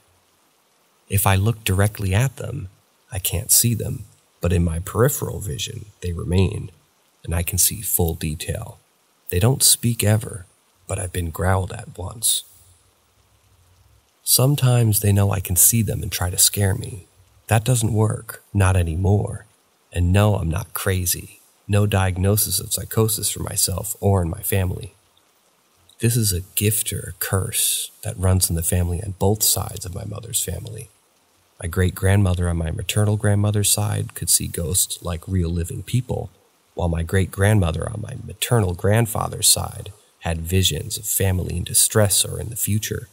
If I look directly at them, I can't see them, but in my peripheral vision, they remain, and I can see full detail. They don't speak ever, but I've been growled at once. Sometimes they know I can see them and try to scare me. That doesn't work, not anymore. And no, I'm not crazy. No diagnosis of psychosis for myself or in my family. This is a gift or a curse that runs in the family on both sides of my mother's family. My great-grandmother on my maternal grandmother's side could see ghosts like real living people, while my great-grandmother on my maternal grandfather's side had visions of family in distress or in the future.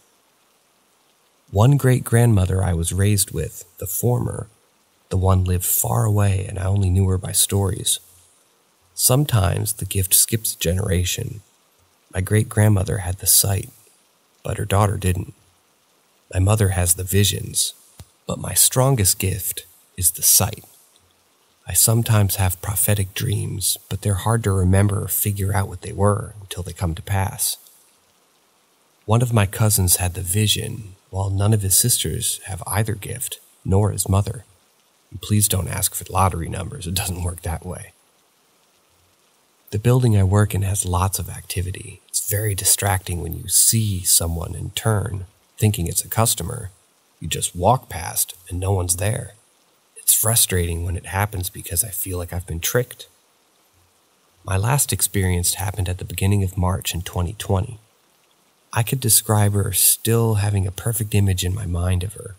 One great-grandmother I was raised with, the former, the one lived far away and I only knew her by stories. Sometimes the gift skips a generation. My great-grandmother had the sight, but her daughter didn't. My mother has the visions, but my strongest gift is the sight. I sometimes have prophetic dreams, but they're hard to remember or figure out what they were until they come to pass. One of my cousins had the vision, while none of his sisters have either gift, nor his mother. And please don't ask for lottery numbers, it doesn't work that way. The building I work in has lots of activity. It's very distracting when you see someone and turn, thinking it's a customer. You just walk past and no one's there. It's frustrating when it happens because I feel like I've been tricked. My last experience happened at the beginning of March in 2020. I could describe her still having a perfect image in my mind of her.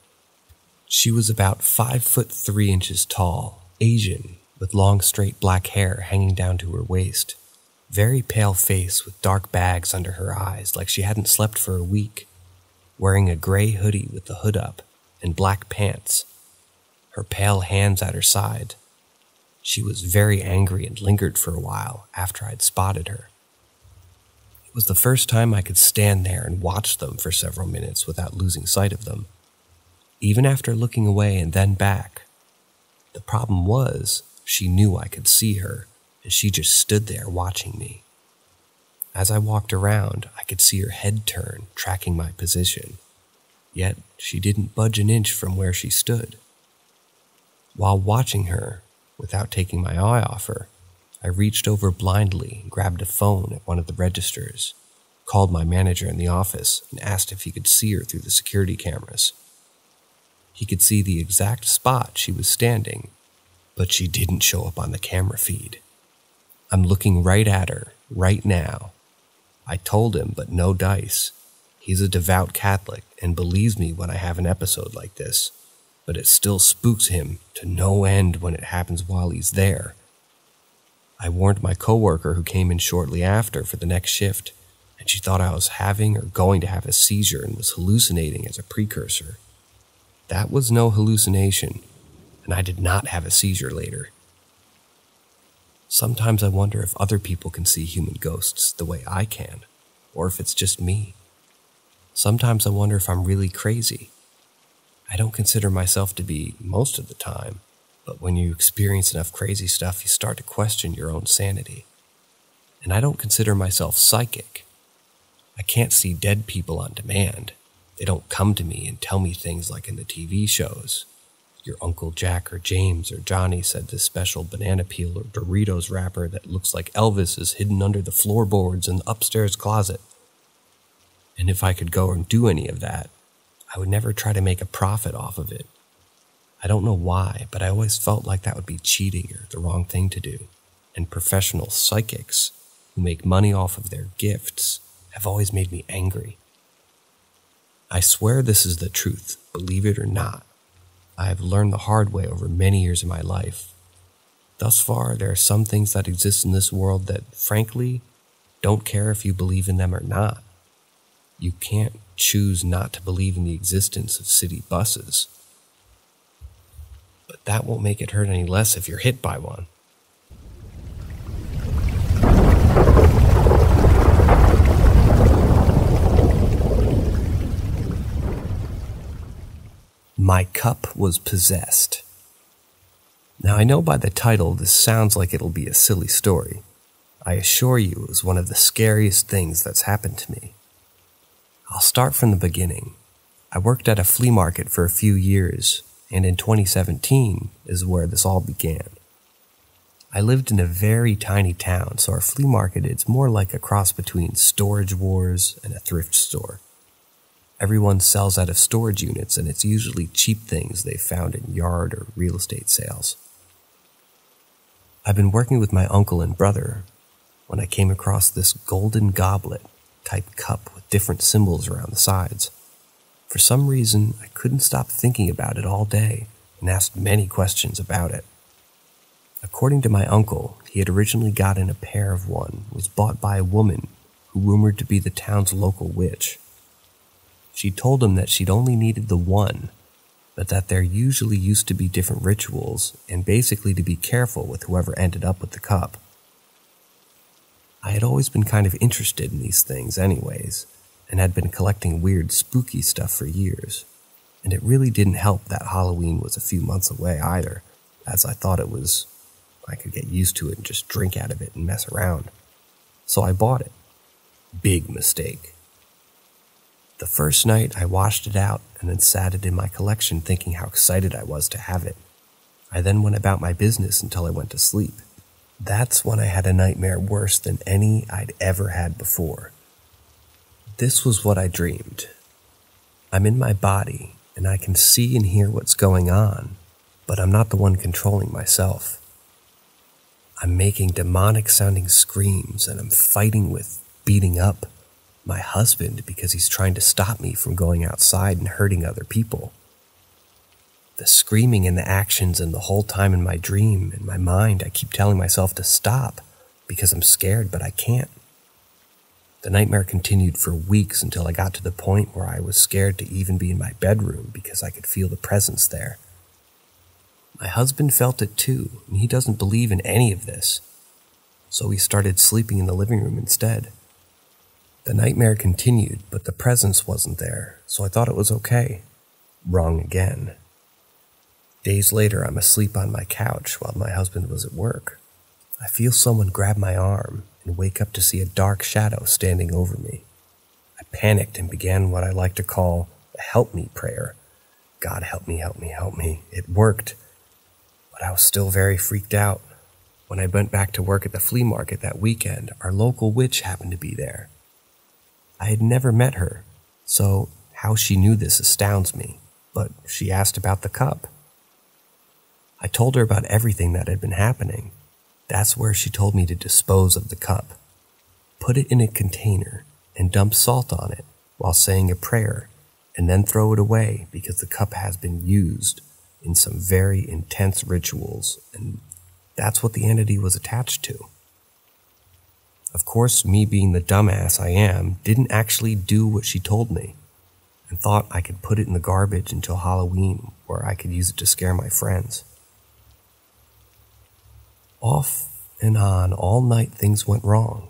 She was about 5'3" tall, Asian, with long straight black hair hanging down to her waist. Very pale face with dark bags under her eyes like she hadn't slept for a week. Wearing a gray hoodie with the hood up and black pants. Her pale hands at her side. She was very angry and lingered for a while after I'd spotted her. It was the first time I could stand there and watch them for several minutes without losing sight of them, even after looking away and then back. The problem was, she knew I could see her, and she just stood there watching me. As I walked around, I could see her head turn, tracking my position. Yet, she didn't budge an inch from where she stood. While watching her, Without taking my eye off her, I reached over blindly and grabbed a phone at one of the registers, called my manager in the office, and asked if he could see her through the security cameras. He could see the exact spot she was standing, but she didn't show up on the camera feed. I'm looking right at her, right now. I told him, but no dice. He's a devout Catholic and believes me when I have an episode like this, but it still spooks him to no end when it happens while he's there. I warned my coworker who came in shortly after for the next shift, and she thought I was having or going to have a seizure and was hallucinating as a precursor. That was no hallucination, and I did not have a seizure later. Sometimes I wonder if other people can see human ghosts the way I can, or if it's just me. Sometimes I wonder if I'm really crazy. I don't consider myself to be most of the time, but when you experience enough crazy stuff, you start to question your own sanity. And I don't consider myself psychic. I can't see dead people on demand. They don't come to me and tell me things like in the TV shows. Your Uncle Jack or James or Johnny said this special banana peel or Doritos wrapper that looks like Elvis is hidden under the floorboards in the upstairs closet. And if I could go and do any of that, I would never try to make a profit off of it. I don't know why, but I always felt like that would be cheating or the wrong thing to do. And professional psychics who make money off of their gifts have always made me angry. I swear this is the truth, believe it or not. I have learned the hard way over many years of my life. Thus far, there are some things that exist in this world that, frankly, don't care if you believe in them or not. You can't choose not to believe in the existence of city buses. But that won't make it hurt any less if you're hit by one. My cup was possessed. Now I know by the title this sounds like it'll be a silly story. I assure you it was one of the scariest things that's happened to me. I'll start from the beginning. I worked at a flea market for a few years, and in 2017 is where this all began. I lived in a very tiny town, so our flea market is more like a cross between Storage Wars and a thrift store. Everyone sells out of storage units, and it's usually cheap things they've found in yard or real estate sales. I've been working with my uncle and brother when I came across this golden goblet type cup with different symbols around the sides. For some reason, I couldn't stop thinking about it all day and asked many questions about it. According to my uncle, he had originally gotten a pair of one, was bought by a woman who rumored to be the town's local witch. She told him that she'd only needed the one, but that there usually used to be different rituals, and basically to be careful with whoever ended up with the cup. I had always been kind of interested in these things anyways, and had been collecting weird spooky stuff for years, and it really didn't help that Halloween was a few months away either, as I thought I could get used to it and just drink out of it and mess around. So I bought it. Big mistake. The first night, I washed it out and then sat it in my collection thinking how excited I was to have it. I then went about my business until I went to sleep. That's when I had a nightmare worse than any I'd ever had before. This was what I dreamed. I'm in my body, and I can see and hear what's going on, but I'm not the one controlling myself. I'm making demonic-sounding screams, and I'm fighting with, beating up, my husband because he's trying to stop me from going outside and hurting other people. The screaming and the actions, and the whole time in my dream, in my mind, I keep telling myself to stop because I'm scared, but I can't. The nightmare continued for weeks until I got to the point where I was scared to even be in my bedroom because I could feel the presence there. My husband felt it too, and he doesn't believe in any of this, so we started sleeping in the living room instead. The nightmare continued, but the presence wasn't there, so I thought it was okay. Wrong again. Days later, I'm asleep on my couch while my husband was at work. I feel someone grab my arm and wake up to see a dark shadow standing over me. I panicked and began what I like to call a help me prayer. God help me, help me, help me. It worked, but but I was still very freaked out. When I went back to work at the flea market that weekend, our local witch happened to be there. I had never met her, so how she knew this astounds me, but she asked about the cup. I told her about everything that had been happening. That's where she told me to dispose of the cup. Put it in a container and dump salt on it while saying a prayer, and then throw it away because the cup has been used in some very intense rituals, and that's what the entity was attached to. Of course, me being the dumbass I am, didn't actually do what she told me, and thought I could put it in the garbage until Halloween, where I could use it to scare my friends. Off and on all night things went wrong.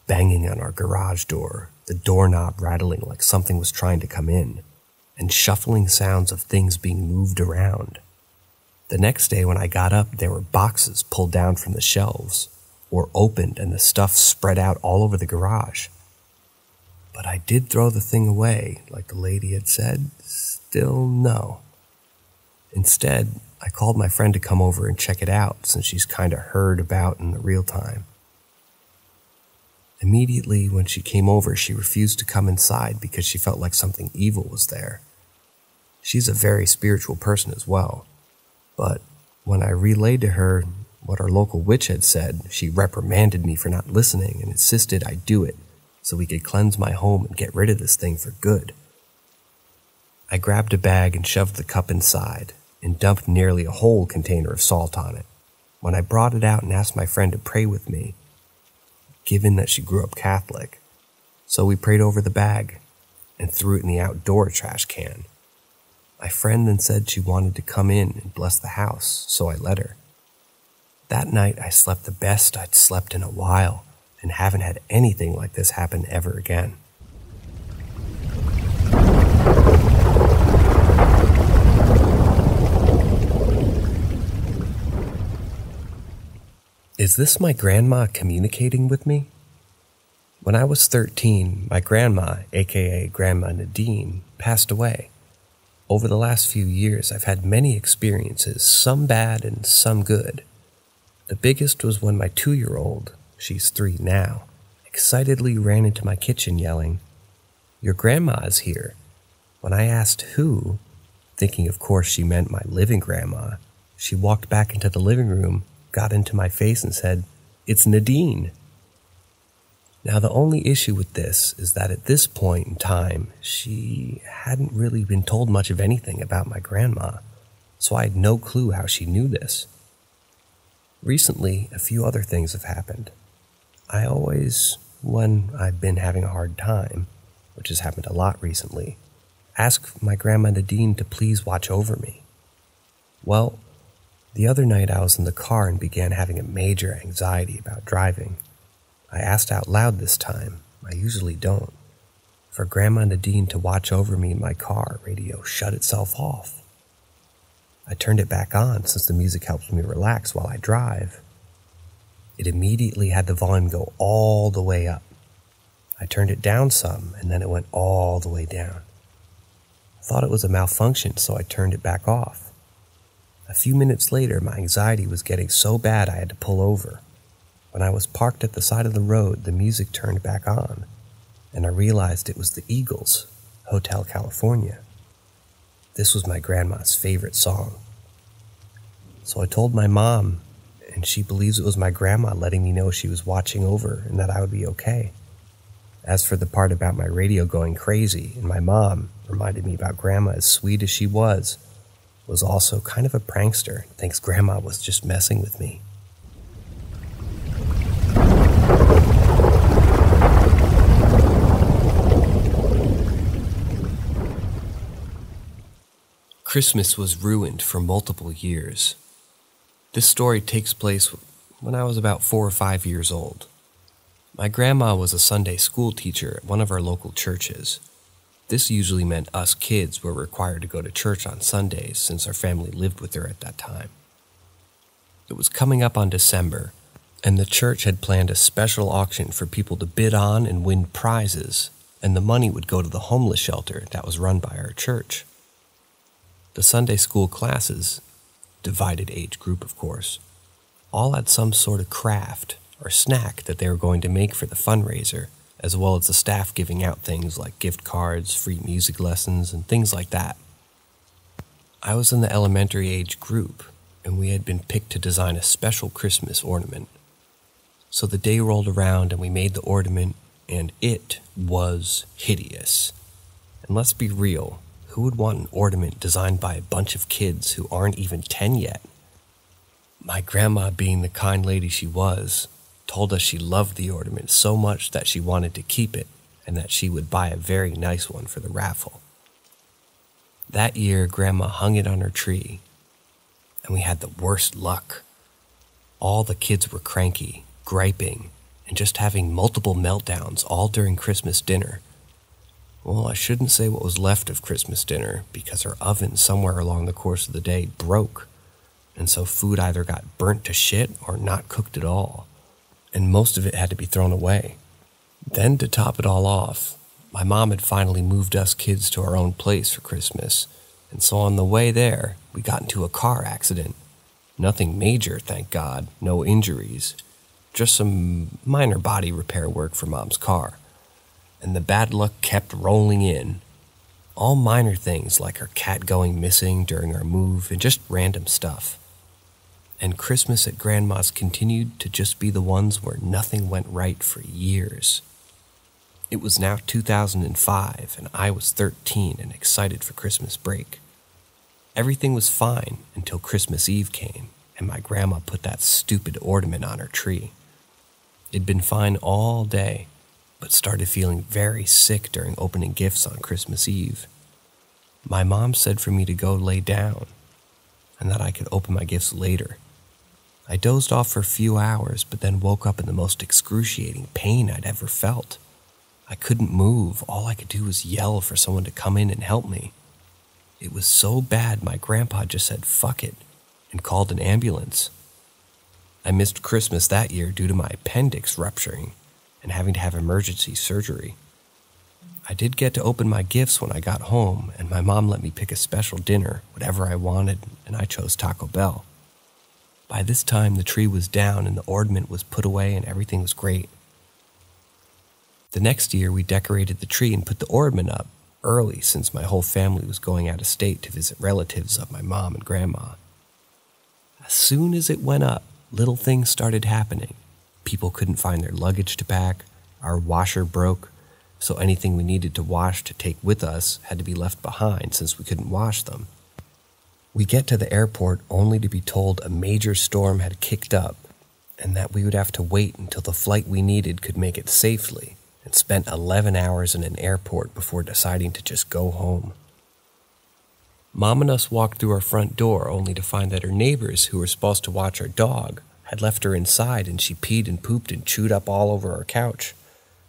Banging on our garage door, the doorknob rattling like something was trying to come in, and shuffling sounds of things being moved around. The next day when I got up, there were boxes pulled down from the shelves, or opened and the stuff spread out all over the garage. But I did throw the thing away, like the lady had said. Still no. Instead, I called my friend to come over and check it out, since she's kinda heard about in the real time. Immediately when she came over, she refused to come inside because she felt like something evil was there. She's a very spiritual person as well, but when I relayed to her what our local witch had said, she reprimanded me for not listening and insisted I do it so we could cleanse my home and get rid of this thing for good. I grabbed a bag and shoved the cup inside and dumped nearly a whole container of salt on it. When I brought it out and asked my friend to pray with me, given that she grew up Catholic, so we prayed over the bag and threw it in the outdoor trash can. My friend then said she wanted to come in and bless the house, so I let her. That night I slept the best I'd slept in a while and haven't had anything like this happen ever again. Is this my grandma communicating with me? When I was 13, my grandma, aka Grandma Nadine, passed away. Over the last few years, I've had many experiences, some bad and some good. The biggest was when my 2-year-old, she's 3 now, excitedly ran into my kitchen yelling, "Your grandma is here." When I asked who, thinking of course she meant my living grandma, she walked back into the living room, got into my face and said, "It's Nadine." Now the only issue with this is that at this point in time, she hadn't really been told much of anything about my grandma, so I had no clue how she knew this. Recently, a few other things have happened. I always, when I've been having a hard time, which has happened a lot recently, ask my grandma Nadine to please watch over me. Well, the other night I was in the car and began having a major anxiety about driving. I asked out loud this time, I usually don't, for Grandma Nadine to watch over me in my car. Radio shut itself off. I turned it back on since the music helps me relax while I drive. It immediately had the volume go all the way up. I turned it down some and then it went all the way down. I thought it was a malfunction, so I turned it back off. A few minutes later, my anxiety was getting so bad I had to pull over. When I was parked at the side of the road, the music turned back on, and I realized it was the Eagles, Hotel California. This was my grandma's favorite song. So I told my mom, and she believes it was my grandma letting me know she was watching over and that I would be okay. As for the part about my radio going crazy, and my mom reminded me about Grandma, as sweet as she was also kind of a prankster, and thinks Grandma was just messing with me. Christmas was ruined for multiple years. This story takes place when I was about 4 or 5 years old. My grandma was a Sunday school teacher at one of our local churches. This usually meant us kids were required to go to church on Sundays since our family lived with her at that time. It was coming up on December, and the church had planned a special auction for people to bid on and win prizes, and the money would go to the homeless shelter that was run by our church. The Sunday school classes, divided age group of course, all had some sort of craft or snack that they were going to make for the fundraiser, as well as the staff giving out things like gift cards, free music lessons, and things like that. I was in the elementary age group, and we had been picked to design a special Christmas ornament. So the day rolled around and we made the ornament, and it was hideous. And let's be real, who would want an ornament designed by a bunch of kids who aren't even 10 yet? My grandma, being the kind lady she was, told us she loved the ornament so much that she wanted to keep it and that she would buy a very nice one for the raffle. That year, Grandma hung it on her tree, and we had the worst luck. All the kids were cranky, griping, and just having multiple meltdowns all during Christmas dinner. Well, I shouldn't say what was left of Christmas dinner because our oven somewhere along the course of the day broke, and so food either got burnt to shit or not cooked at all, and most of it had to be thrown away. Then to top it all off, my mom had finally moved us kids to our own place for Christmas, and so on the way there, we got into a car accident. Nothing major, thank God, no injuries, just some minor body repair work for Mom's car. And the bad luck kept rolling in. All minor things like her cat going missing during our move and just random stuff. And Christmas at Grandma's continued to just be the ones where nothing went right for years. It was now 2005, and I was 13 and excited for Christmas break. Everything was fine until Christmas Eve came, and my grandma put that stupid ornament on her tree. It'd been fine all day, but started feeling very sick during opening gifts on Christmas Eve. My mom said for me to go lay down, and that I could open my gifts later. I dozed off for a few hours, but then woke up in the most excruciating pain I'd ever felt. I couldn't move. All I could do was yell for someone to come in and help me. It was so bad my grandpa just said fuck it and called an ambulance. I missed Christmas that year due to my appendix rupturing and having to have emergency surgery. I did get to open my gifts when I got home, and my mom let me pick a special dinner, whatever I wanted, and I chose Taco Bell. By this time, the tree was down and the ornament was put away and everything was great. The next year, we decorated the tree and put the ornament up early since my whole family was going out of state to visit relatives of my mom and grandma. As soon as it went up, little things started happening. People couldn't find their luggage to pack, our washer broke, so anything we needed to wash to take with us had to be left behind since we couldn't wash them. We get to the airport only to be told a major storm had kicked up and that we would have to wait until the flight we needed could make it safely, and spent 11 hours in an airport before deciding to just go home. Mom and us walked through our front door only to find that her neighbors who were supposed to watch our dog had left her inside, and she peed and pooped and chewed up all over our couch.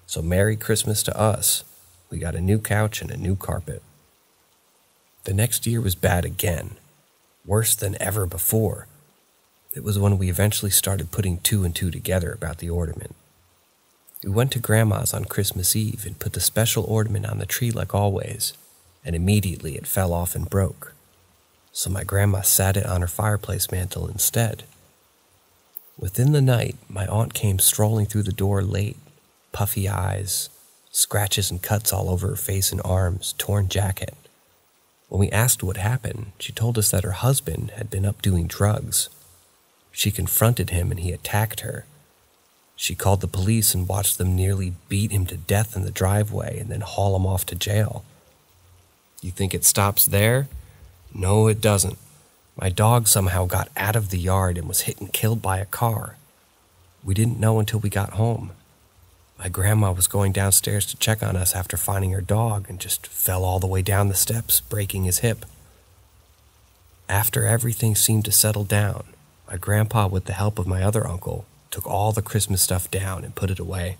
So Merry Christmas to us. We got a new couch and a new carpet. The next year was bad again. Worse than ever before. It was when we eventually started putting two and two together about the ornament. We went to Grandma's on Christmas Eve and put the special ornament on the tree like always, and immediately it fell off and broke. So my grandma sat it on her fireplace mantel instead. Within the night, my aunt came strolling through the door late, puffy eyes, scratches and cuts all over her face and arms, torn jacket. When we asked what happened, she told us that her husband had been up doing drugs. She confronted him and he attacked her. She called the police and watched them nearly beat him to death in the driveway and then haul him off to jail. You think it stops there? No, it doesn't. My dog somehow got out of the yard and was hit and killed by a car. We didn't know until we got home. My grandma was going downstairs to check on us after finding her dog and just fell all the way down the steps, breaking his hip. After everything seemed to settle down, my grandpa, with the help of my other uncle, took all the Christmas stuff down and put it away.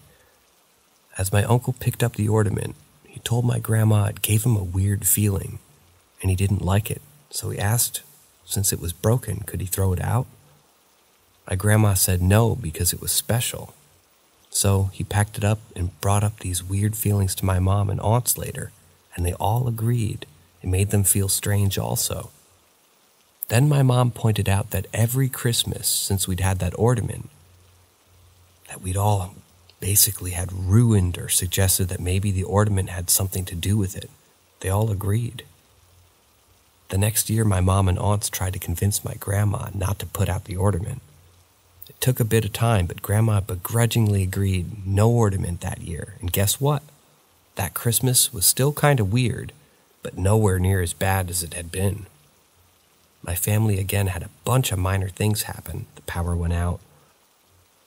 As my uncle picked up the ornament, he told my grandma it gave him a weird feeling, and he didn't like it, so he asked, since it was broken, could he throw it out? My grandma said no because it was special. So he packed it up and brought up these weird feelings to my mom and aunts later, and they all agreed. It made them feel strange also. Then my mom pointed out that every Christmas since we'd had that ornament, that we'd all basically had ruined or suggested that maybe the ornament had something to do with it. They all agreed. The next year, my mom and aunts tried to convince my grandma not to put out the ornament. It took a bit of time, but Grandma begrudgingly agreed no ornament that year. And guess what? That Christmas was still kind of weird, but nowhere near as bad as it had been. My family again had a bunch of minor things happen. The power went out.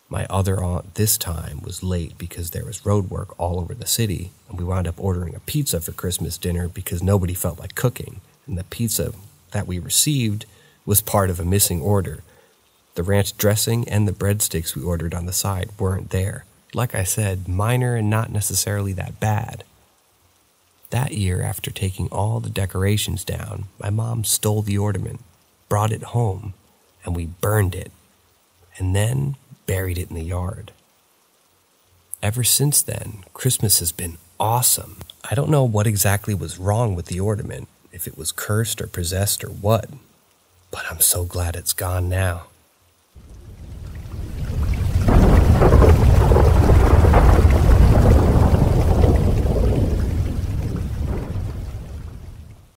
My other aunt this time was late because there was road work all over the city, and we wound up ordering a pizza for Christmas dinner because nobody felt like cooking, and the pizza that we received was part of a missing order. The ranch dressing and the breadsticks we ordered on the side weren't there. Like I said, minor and not necessarily that bad. That year, after taking all the decorations down, my mom stole the ornament, brought it home, and we burned it, and then buried it in the yard. Ever since then, Christmas has been awesome. I don't know what exactly was wrong with the ornament, if it was cursed or possessed or what, but I'm so glad it's gone now.